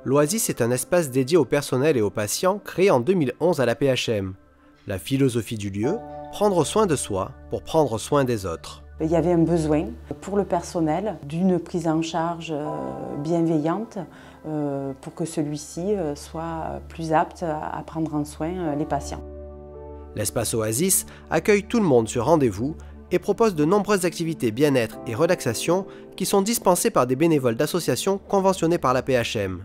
L'Oasis est un espace dédié au personnel et aux patients créé en 2011 à la PHM. La philosophie du lieu, prendre soin de soi pour prendre soin des autres. Il y avait un besoin pour le personnel d'une prise en charge bienveillante pour que celui-ci soit plus apte à prendre en soin les patients. L'espace Oasis accueille tout le monde sur rendez-vous et propose de nombreuses activités bien-être et relaxation qui sont dispensées par des bénévoles d'associations conventionnées par la PHM.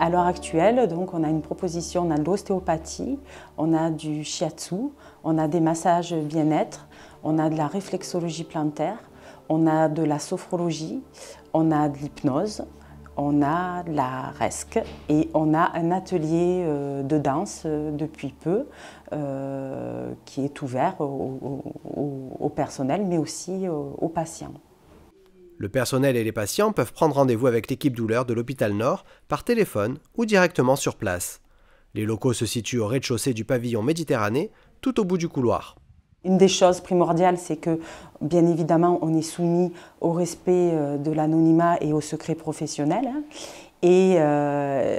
À l'heure actuelle, donc, on a une proposition, on a de l'ostéopathie, on a du shiatsu, on a des massages bien-être, on a de la réflexologie plantaire, on a de la sophrologie, on a de l'hypnose, on a de la resque et on a un atelier de danse depuis peu qui est ouvert au personnel mais aussi aux patients. Le personnel et les patients peuvent prendre rendez-vous avec l'équipe douleur de l'hôpital Nord par téléphone ou directement sur place. Les locaux se situent au rez-de-chaussée du pavillon Méditerranée, tout au bout du couloir. Une des choses primordiales, c'est que, bien évidemment, on est soumis au respect de l'anonymat et au secret professionnel. Et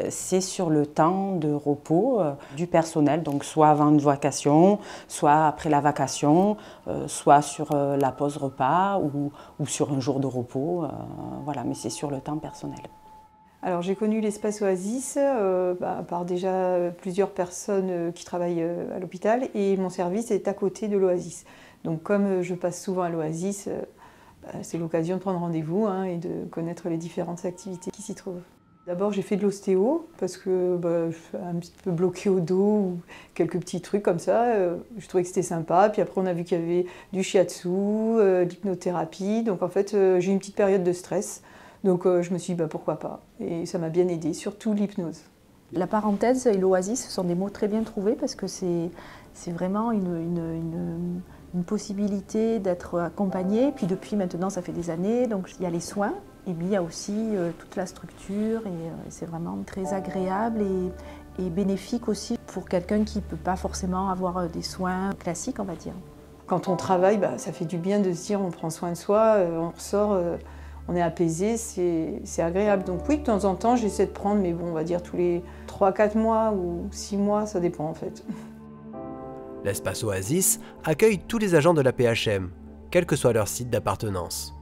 c'est sur le temps de repos du personnel, donc soit avant une vacation, soit après la vacation, soit sur la pause repas ou sur un jour de repos. Voilà, mais c'est sur le temps personnel. Alors j'ai connu l'espace Oasis par déjà plusieurs personnes qui travaillent à l'hôpital et mon service est à côté de l'Oasis. Donc comme je passe souvent à l'Oasis, c'est l'occasion de prendre rendez-vous et de connaître les différentes activités qui s'y trouvent. D'abord j'ai fait de l'ostéo parce que je suis un petit peu bloquée au dos ou quelques petits trucs comme ça. Je trouvais que c'était sympa. Puis après on a vu qu'il y avait du shiatsu, l'hypnothérapie. Donc en fait j'ai eu une petite période de stress. Donc je me suis dit pourquoi pas. Et ça m'a bien aidé, surtout l'hypnose. La parenthèse et l'oasis sont des mots très bien trouvés parce que c'est vraiment une possibilité d'être accompagné. Puis depuis maintenant ça fait des années, donc il y a les soins. Et puis il y a aussi toute la structure et c'est vraiment très agréable et bénéfique aussi pour quelqu'un qui ne peut pas forcément avoir des soins classiques, on va dire. Quand on travaille, ça fait du bien de se dire on prend soin de soi, on ressort, on est apaisé, c'est agréable. Donc oui, de temps en temps, j'essaie de prendre, mais bon, on va dire tous les 3-4 mois ou 6 mois, ça dépend en fait. L'espace Oasis accueille tous les agents de la PHM, quel que soit leur site d'appartenance.